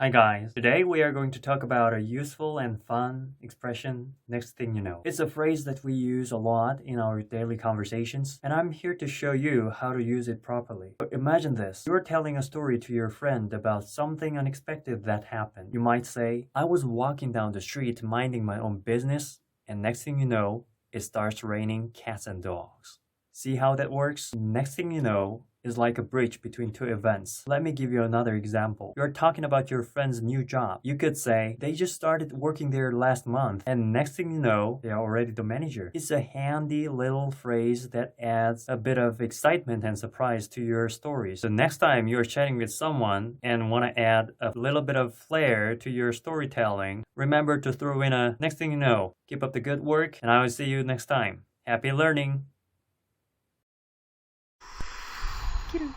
Hi guys, today we are going to talk about a useful and fun expression, next thing you know. It's a phrase that we use a lot in our daily conversations, and I'm here to show you how to use it properly. But imagine this, you're telling a story to your friend about something unexpected that happened. You might say, I was walking down the street minding my own business, and next thing you know, it starts raining cats and dogs. See how that works? Next thing you know, is like a bridge between two events. Let me give you another example. You're talking about your friend's new job. You could say, they just started working there last month, and next thing you know, they are already the manager. It's a handy little phrase that adds a bit of excitement and surprise to your story. So next time you're chatting with someone and want to add a little bit of flair to your storytelling, remember to throw in a next thing you know. Keep up the good work, and I will see you next time. Happy learning! Kidding.